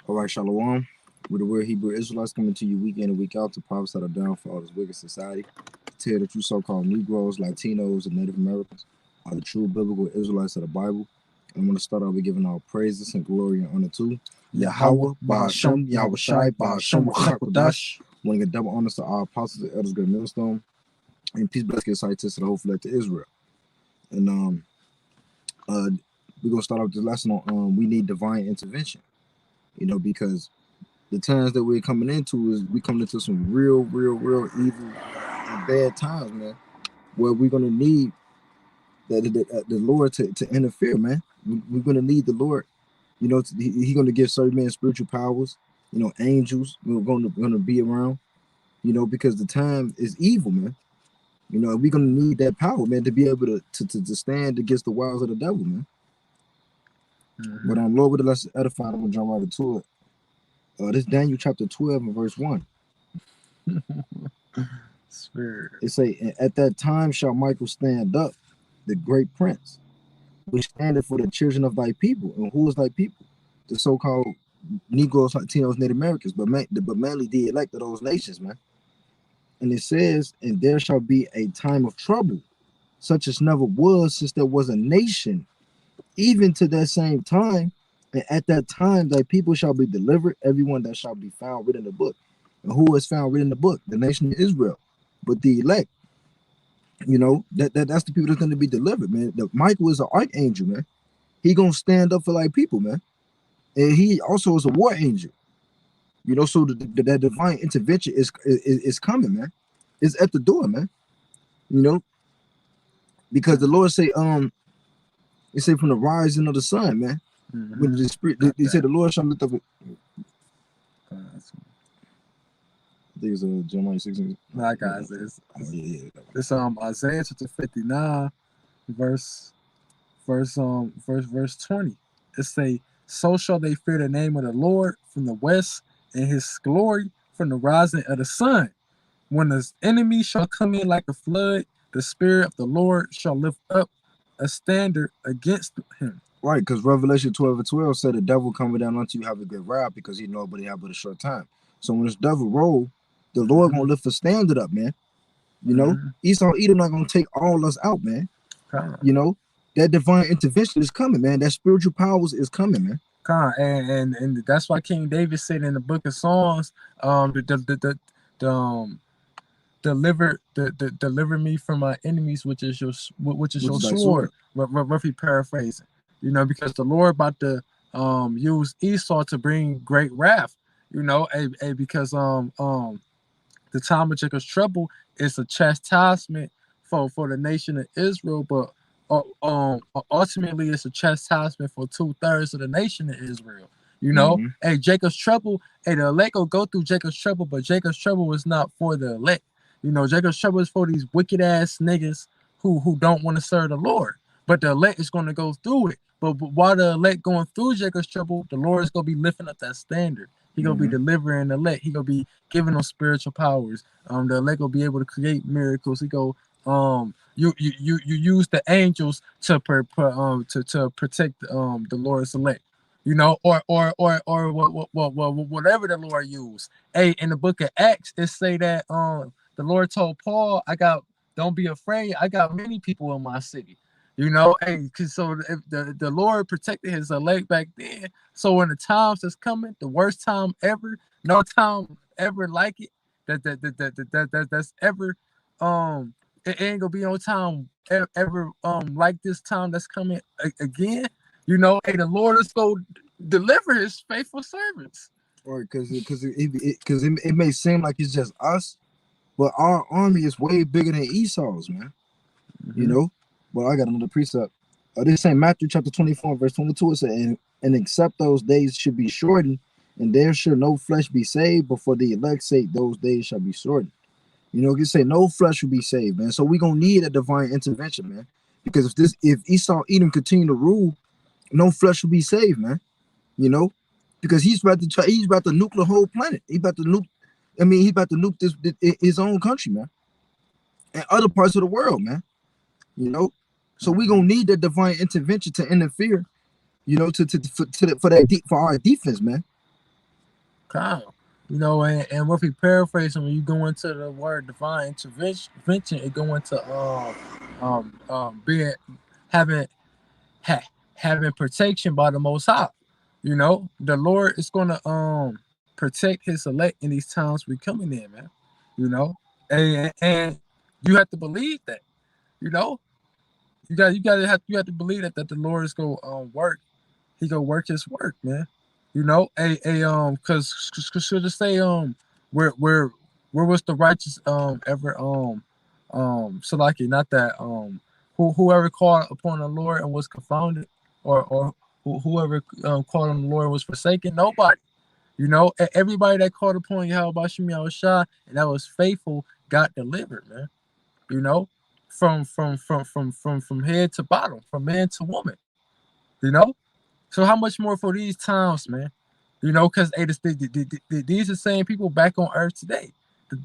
All right, Shalom. We're the real Hebrew Israelites coming to you week in and week out to prophesy the downfall of this wicked society. To tell the true so-called Negroes, Latinos, and Native Americans are the true biblical Israelites of the Bible. And I'm going to start out with giving all praises and glory and honor to Yahweh, Ba'ashem, Yahweh Shai, Ba'ashem, Wachakodash. I want to give double honors to our apostles and elders, great millstone, and peace, blessings, and sight to the whole flag to Israel. And we're going to start off this lesson on we need divine intervention. You know, because the times that we're coming into is we coming into some real evil and bad times, man, where we're gonna need the Lord to interfere, man. We're gonna need the Lord, you know. He's gonna give certain men spiritual powers, you know, angels gonna be around, you know, because the time is evil, man. You know, we're gonna need that power, man, to be able to stand against the wiles of the devil, man. But Lord, with the lesson edified, I'm gonna jump right into it. This Daniel chapter 12 and verse 1. Spirit. It say, at that time shall Michael stand up, the great prince, which standeth for the children of thy people. And who is thy people? The so-called Negroes, Latinos, Native Americans, but mainly the elect of those nations, man. And it says, and there shall be a time of trouble, such as never was since there was a nation, even to that same time, and at that time thy people shall be delivered, everyone that shall be found written in the book. And who is found written in the book? The nation of Israel. But the elect, you know, that's the people that's going to be delivered, man. Michael is an archangel, man. He gonna stand up for thy people, man. And he also is a war angel. You know, so that divine intervention is coming, man. It's at the door, man. You know, because the Lord say, it say from the rising of the sun, man. When the spirit, they said the Lord shall lift up. I think it's Jeremiah 16. My guys, it's Isaiah chapter 59, verse 20. It say, so shall they fear the name of the Lord from the west, and his glory from the rising of the sun. When his enemy shall come in like a flood, the spirit of the Lord shall lift up a standard against him. Right, because Revelation 12 and 12 said the devil coming down unto you have a good wrath because he know but he have but a short time. So when this devil roll, the Lord gonna lift a standard up, man. You know, Esau Edom not gonna take all us out, man. You know, that divine intervention is coming, man. That spiritual powers is coming, man. And that's why King David said in the book of Psalms, deliver me from my enemies, which is your sword. Roughly paraphrasing, you know, because the Lord about to use Esau to bring great wrath, you know, because the time of Jacob's trouble is a chastisement for the nation of Israel, but ultimately it's a chastisement for 2/3 of the nation of Israel. You know, Jacob's trouble, the elect will go through Jacob's trouble, but Jacob's trouble is not for the elect. You know, Jacob's trouble is for these wicked ass niggas who don't want to serve the Lord. But the elect is going to go through it. But while the elect going through Jacob's trouble, the Lord is going to be lifting up that standard. He going to be delivering the elect. He going to be giving them spiritual powers. The elect will be able to create miracles. He go, you use the angels to protect the Lord's elect. You know, or whatever the Lord used. Hey, in the book of Acts, it say that the Lord told Paul, don't be afraid. I got many people in my city. You know, cause so if the Lord protected his elect back then. So when the times that's coming, the worst time ever, no time ever like it. That's ever it ain't gonna be no time ever like this time that's coming again. You know, the Lord is gonna deliver his faithful servants. Right, because it may seem like it's just us, but our army is way bigger than Esau's, man. You know. Well, I got another precept. This same Matthew chapter 24, verse 22. It said, and except those days should be shortened, and there should no flesh be saved, but for the elect's sake, those days shall be shortened. You know, you say no flesh will be saved, man. So we're gonna need a divine intervention, man. Because if Esau Edom continue to rule, no flesh will be saved, man. You know, because he's about to nuke the whole planet. He's about to nuke his own country, man, and other parts of the world, man. You know, so we gonna need that divine intervention to interfere. You know, for our defense, man. Kyle. You know, and if we paraphrase when you go into the word divine intervention, it go into being having ha, having protection by the Most High. You know, the Lord is gonna protect His elect in these times we coming in, man. You know, and you have to believe that. You know, you have to believe that the Lord is gonna work. He gonna work His work, man. You know, cause should I say where where where was the righteous ever so like not that whoever called upon the Lord and was confounded, or whoever called on the Lord was forsaken? Nobody. You know, everybody that called upon Yahweh Shemi Shah and that was faithful got delivered, man. You know, from head to bottom, from man to woman. You know, so how much more for these times, man? You know, because these are the same people back on earth today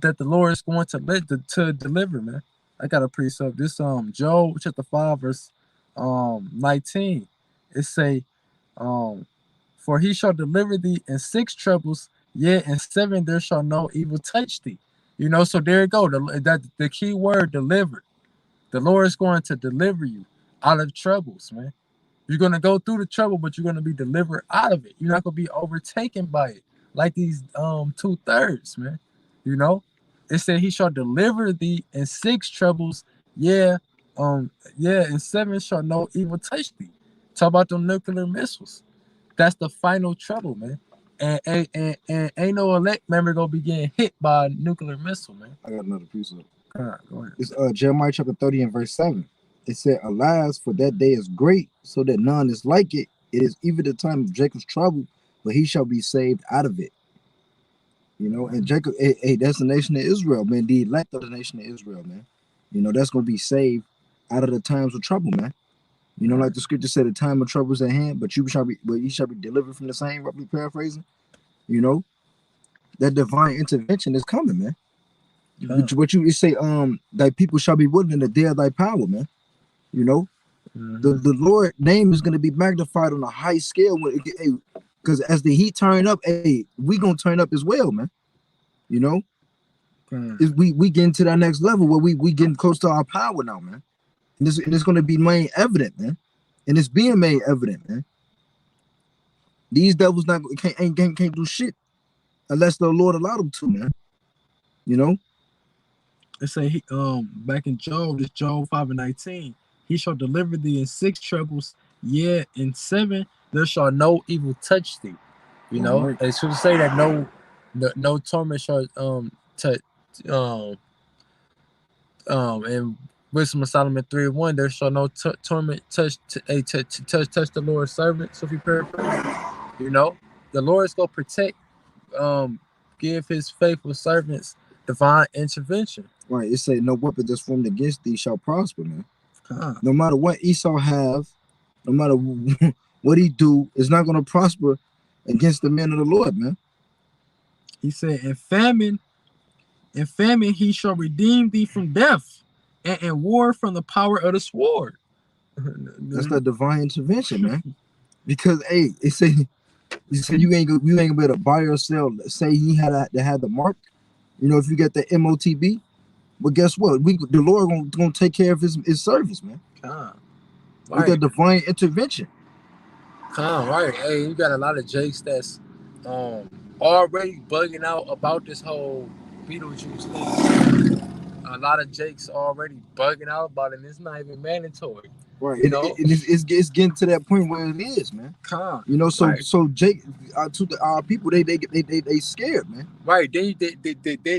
that the Lord is going to deliver, man. I got a precept. This Job chapter 5 verse 19. It say for he shall deliver thee in 6 troubles, yet in 7 there shall no evil touch thee. You know, so there you go. The key word delivered. The Lord is going to deliver you out of troubles, man. You're going to go through the trouble, but you're going to be delivered out of it. You're not going to be overtaken by it like these 2/3, man. You know, it said he shall deliver thee in 6 troubles. Yeah, in 7 shall no evil touch thee. Talk about them nuclear missiles. That's the final trouble, man. And ain't no elect member gonna be getting hit by a nuclear missile, man. I got another piece of it. Go ahead. It's Jeremiah chapter 30 and verse 7. It said, alas, for that day is great, so that none is like it. It is even the time of Jacob's trouble, but he shall be saved out of it. You know, and Jacob, hey, that's the nation of Israel, man. The elect of the nation of Israel, man. You know, that's going to be saved out of the times of trouble, man. You know, like the scripture said, the time of trouble is at hand, but you shall be delivered from the same, roughly paraphrasing. You know, that divine intervention is coming, man. What you say, thy people shall be willing in the day of thy power, man. You know, the Lord name is going to be magnified on a high scale because as the heat turn up, we gonna turn up as well, man. You know, we getting to that next level where we getting close to our power now, man. And it's going to be made evident, man. And it's being made evident, man. These devils can't do shit unless the Lord allowed them to, man. You know. It say he back in Job, this Job 5 and 19. He shall deliver thee in 6 troubles, yeah, in 7 there shall no evil touch thee. You know, right. It should say that no torment shall touch and Wisdom of Solomon 3:1, there shall no torment touch the Lord's servant. So if you paraphrase, you know, the Lord is gonna protect, give his faithful servants divine intervention. Right. It say no weapon that's formed against thee shall prosper, man. No matter what Esau have, no matter what he do, it's not gonna prosper against the men of the Lord, man. He said, in famine he shall redeem thee from death, and in war from the power of the sword. That's the divine intervention, man. Because it say you ain't gonna be able to buy or sell. Say he had to have the mark. You know, if you get the MOTB, but guess what? The Lord gonna take care of his service, man. With the divine intervention. Right. Hey, you got a lot of Jakes that's already bugging out about this whole Beetlejuice thing. A lot of Jakes already bugging out about it, and it's not even mandatory. Right. It's getting to that point where it is, man. You know, so Jake, to our people, they scared, man. Right. Then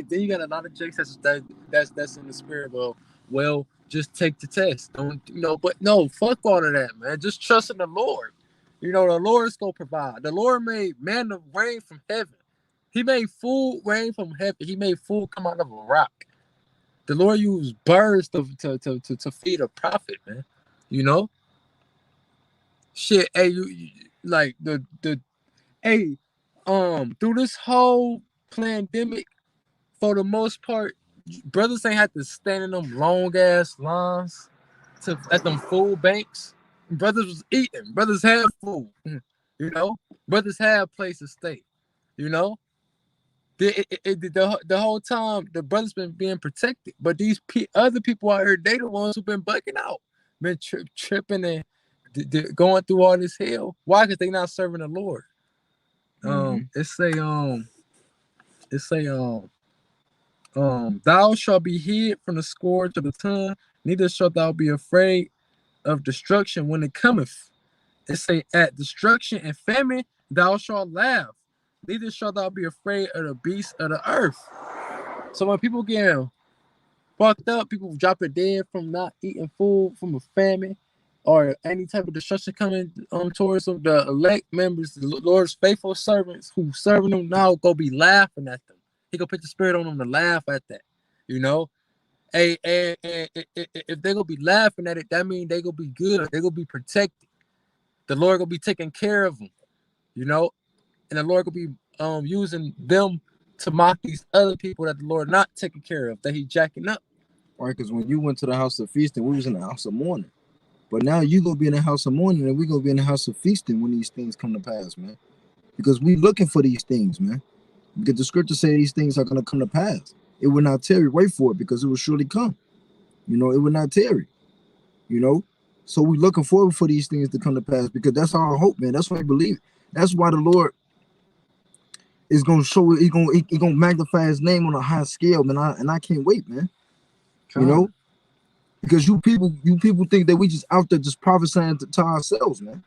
you got a lot of Jakes that's in the spirit of, well, just take the test. Don't, you know, but no, fuck all of that, man. Just trust in the Lord. You know, the Lord is gonna provide. The Lord made manna rain from heaven. He made food rain from heaven. He made food come out of a rock. The Lord used birds to feed a prophet, man. You know? Shit, hey, you like the through this whole pandemic, for the most part, brothers ain't had to stand in them long ass lines at them food banks. Brothers was eating. Brothers had food. You know, brothers had a place to stay. You know, the whole time the brothers been being protected, but these other people out here, they the ones who've been bugging out, been tripping and going through all this hell. Why? Because they not serving the Lord. It say thou shalt be hid from the scourge of the tongue, neither shalt thou be afraid of destruction when it cometh. It say at destruction and famine thou shalt laugh, neither shalt thou be afraid of the beasts of the earth. So when people get fucked up, people dropping dead from not eating food, from a famine, or any type of destruction coming towards them, the elect members, the Lord's faithful servants who serving them now, go be laughing at them. He gonna put the spirit on them to laugh at that, you know. And if they gonna be laughing at it, that means they gonna be good. They gonna be protected. The Lord gonna be taking care of them, you know. And the Lord gonna be using them to mock these other people that the Lord not taking care of, that He jacking up. Right, because when you went to the house of feasting, we was in the house of mourning. But now you gonna be in the house of mourning, and we gonna be in the house of feasting when these things come to pass, man. Because we looking for these things, man. Because the scripture say these things are gonna come to pass. It will not tarry. Wait for it, because it will surely come. You know, it will not tarry. You know, so we looking forward for these things to come to pass, because that's our hope, man. That's why I believe. That's why the Lord is gonna show it. He gonna magnify His name on a high scale, man. I can't wait, man. You know, because you people think that we just out there just prophesying to ourselves, man.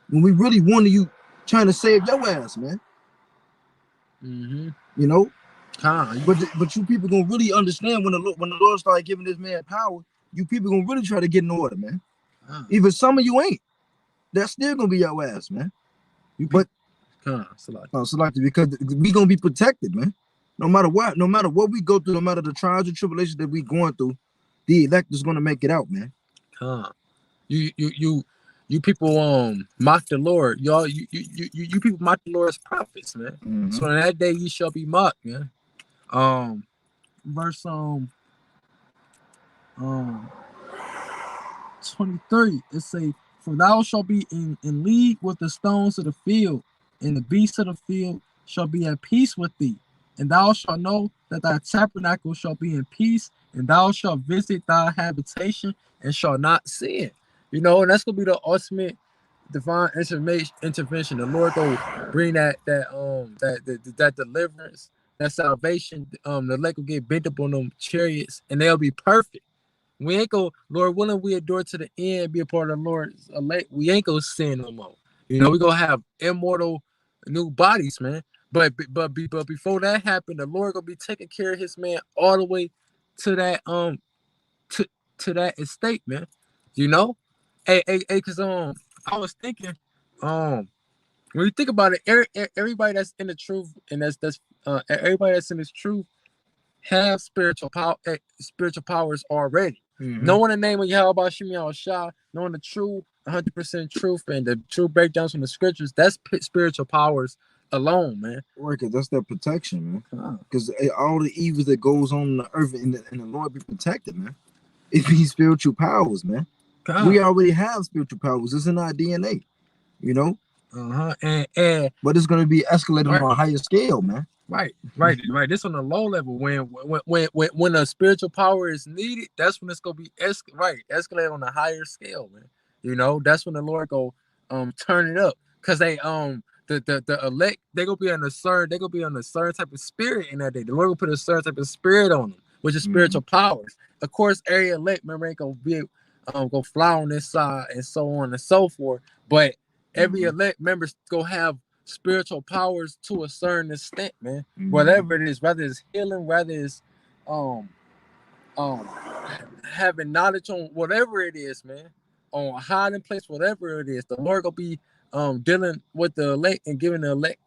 When we really wanted you trying to save your ass, man. You know, but you people gonna really understand when the Lord started giving this man power. You people gonna really try to get in order, man. Even some of you ain't. That's still gonna be your ass, man. But because we gonna be protected, man. No matter what we go through, no matter the trials and tribulations that we going through, the elect is gonna make it out, man. You people mock the Lord, y'all. You people mock the Lord's prophets, man. So in that day you shall be mocked, man. Verse 23, it say, for thou shalt be in league with the stones of the field, and the beasts of the field shall be at peace with thee. And thou shalt know that thy tabernacle shall be in peace, and thou shalt visit thy habitation and shall not sin. You know, and that's gonna be the ultimate divine intervention. The Lord go bring that deliverance, that salvation. The elect will get bent up on them chariots, and they'll be perfect. We ain't go, Lord willing, we adore to the end, be a part of the Lord's elect. We ain't gonna sin no more. You know, we gonna have immortal new bodies, man. But before that happened, the Lord gonna be taking care of His man all the way to that to that estate, man. You know, because I was thinking, when you think about it, everybody that's in the truth, and that's everybody that's in this truth have spiritual powers already. Knowing the name of Yahweh Shemi Shah, knowing the true 100% truth and the true breakdowns from the scriptures, that's spiritual powers alone, man. Right, because that's their protection, man. Because all the evils that goes on the earth and the Lord be protected, man. It be spiritual powers, man. We already have spiritual powers. It's in our DNA, you know. But it's gonna be escalated on a higher scale, man. Right. This on a low level. When a spiritual power is needed, that's when it's gonna be escalate on a higher scale, man. You know, that's when the Lord go turn it up, because they the elect, they gonna be on a certain type of spirit in that day. The Lord will put a certain type of spirit on them, which is spiritual powers. Of course, every elect member ain't gonna be go fly on this side and so on and so forth, but every elect member gonna have spiritual powers to a certain extent, man. Whatever it is, whether it's healing, whether it's having knowledge on whatever it is, man, on a hiding place, whatever it is, the Lord gonna be dealing with the elect and giving the elect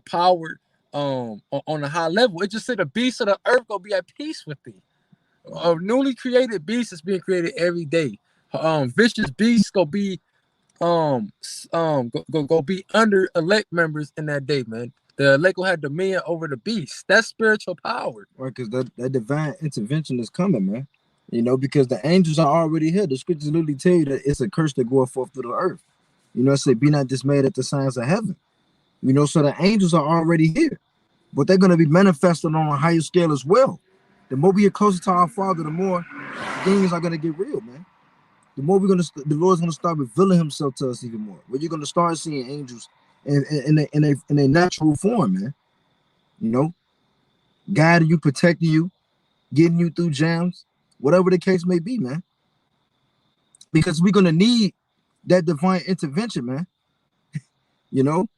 power on a high level. It just said the beasts of the earth gonna be at peace with thee. A newly created beast is being created every day. Vicious beasts gonna be go be under elect members in that day, man. The elect will have dominion over the beast. That's spiritual power. Right, because that divine intervention is coming, man. You know, because the angels are already here. The scriptures literally tell you that it's a curse that goeth forth through the earth. You know, it say, be not dismayed at the signs of heaven. You know, so the angels are already here. but they're going to be manifested on a higher scale as well. The more we get closer to our Father, the more things are going to get real, man. The more we're going to, the Lord's going to start revealing himself to us even more. Where you're going to start seeing angels in a natural form, man. You know, guiding you, protecting you, getting you through jams, whatever the case may be, man. Because we're going to need that divine intervention, man. You know?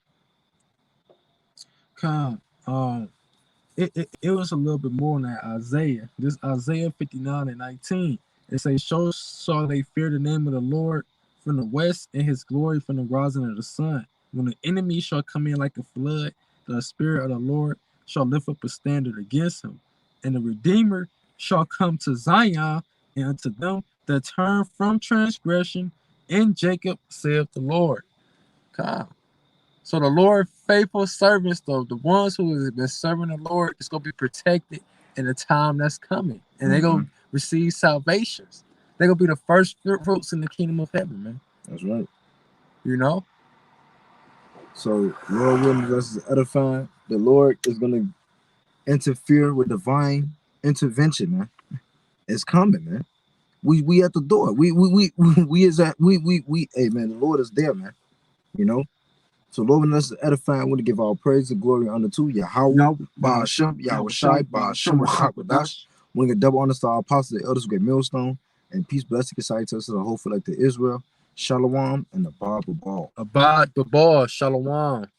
It was a little bit more than Isaiah. This Isaiah 59:19. It says, so shall they fear the name of the Lord from the west, and his glory from the rising of the sun. When the enemy shall come in like a flood, the spirit of the Lord shall lift up a standard against him. And the Redeemer shall come to Zion, and unto them that turn from transgression in Jacob, saith the Lord. God. So the Lord faithful servants, though, the ones who have been serving the Lord, is going to be protected in the time that's coming. And they're going to receive salvations. They're going to be the first fruits in the kingdom of heaven, man. That's right. You know? So, Lord willing, us is edifying. The Lord is going to interfere with divine intervention, man. It's coming, man. We at the door. We hey, man, the Lord is there, man. You know? So, Lord, when us edifying, I want to give all praise and glory and honor to Yahweh, Ba'ashem, Yahweh Shai, Ba'ashem, Rahakadash. I want to get double honor to our apostles, the elders, great millstone, and peace, blessing, consigned to us to the whole like to Israel, Shalom, and the Abad Babal. Abad Babal, Shalom.